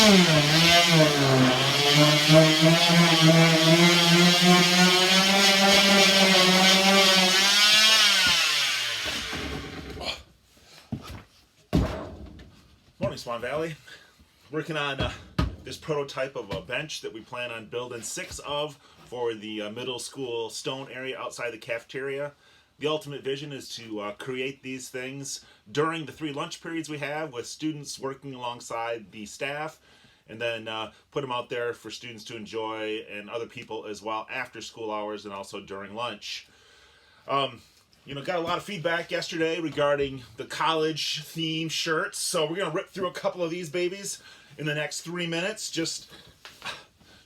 Morning, Swan Valley. Working on this prototype of a bench that we plan on building 6 of for the middle school stone area outside the cafeteria. The ultimate vision is to create these things during the 3 lunch periods we have with students working alongside the staff, and then put them out there for students to enjoy and other people as well after school hours and also during lunch. Got a lot of feedback yesterday regarding the college theme shirts, so we're going to rip through a couple of these babies in the next 3 minutes just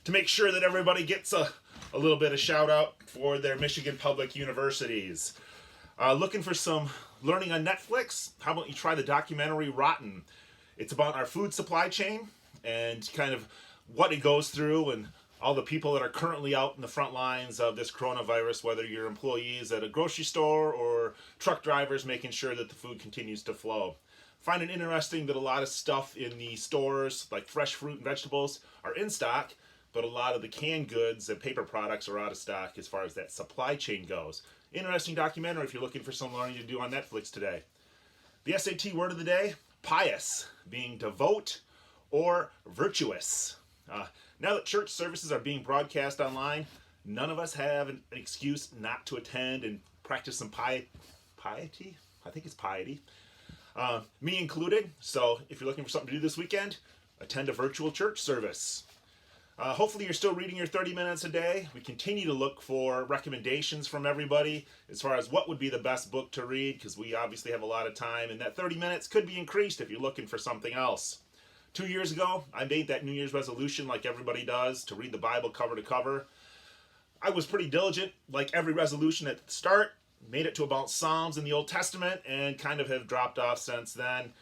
to make sure that everybody gets a little bit of shout out for their Michigan public universities. Looking for some learning on Netflix? How about you try the documentary Rotten? It's about our food supply chain and kind of what it goes through and all the people that are currently out in the front lines of this coronavirus, whether you're employees at a grocery store or truck drivers making sure that the food continues to flow. Find it interesting that a lot of stuff in the stores, like fresh fruit and vegetables, are in stock, but a lot of the canned goods and paper products are out of stock as far as that supply chain goes. Interesting documentary if you're looking for some learning to do on Netflix today. The SAT word of the day, pious, being devout or virtuous. Now that church services are being broadcast online, none of us have an excuse not to attend and practice some piety. I think it's piety. Me included. So if you're looking for something to do this weekend, attend a virtual church service. Hopefully you're still reading your 30 minutes a day. We continue to look for recommendations from everybody as far as what would be the best book to read, because we obviously have a lot of time, and that 30 minutes could be increased if you're looking for something else. 2 years ago, I made that New Year's resolution like everybody does to read the Bible cover to cover. I was pretty diligent, like every resolution at the start, made it to about Psalms in the Old Testament, and kind of have dropped off since then.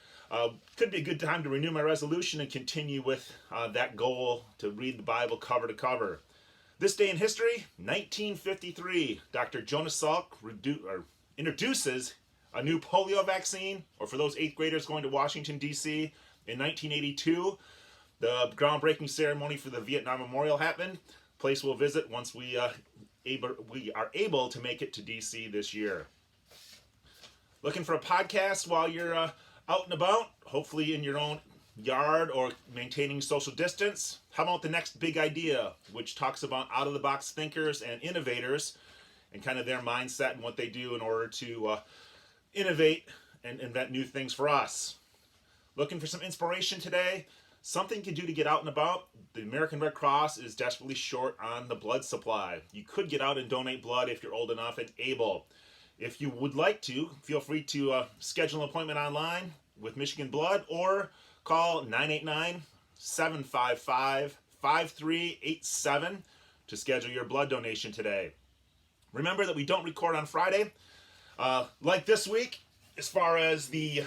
Could be a good time to renew my resolution and continue with that goal to read the Bible cover to cover. This day in history, 1953, Dr. Jonas Salk introduces a new polio vaccine, or for those 8th graders going to Washington, D.C., in 1982, the groundbreaking ceremony for the Vietnam Memorial happened. Place we'll visit once we are able to make it to D.C. this year. Looking for a podcast while you're out and about, hopefully in your own yard or maintaining social distance? How about The Next Big Idea, which talks about out-of-the-box thinkers and innovators and kind of their mindset and what they do in order to innovate and invent new things for us. Looking for some inspiration today? Something you can do to get out and about? The American Red Cross is desperately short on the blood supply. You could get out and donate blood if you're old enough and able. If you would like to, feel free to schedule an appointment online with Michigan Blood or call 989-755-5387 to schedule your blood donation today. Remember that we don't record on Friday. Like this week, as far as the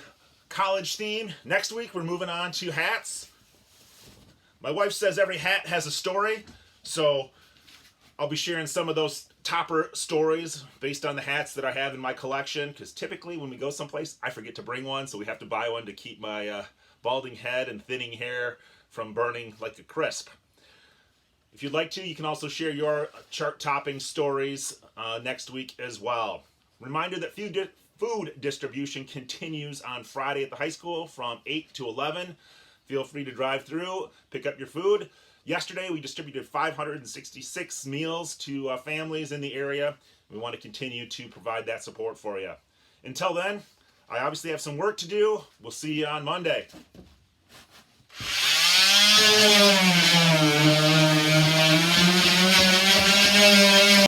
college theme, next week we're moving on to hats. My wife says every hat has a story, so I'll be sharing some of those topper stories based on the hats that I have in my collection, because typically when we go someplace I forget to bring one, so we have to buy one to keep my balding head and thinning hair from burning like a crisp. If you'd like to, you can also share your chart-topping stories next week as well. Reminder that food distribution continues on Friday at the high school from 8 to 11. Feel free to drive through, pick up your food. Yesterday, we distributed 566 meals to families in the area. We want to continue to provide that support for you. Until then, I obviously have some work to do. We'll see you on Monday.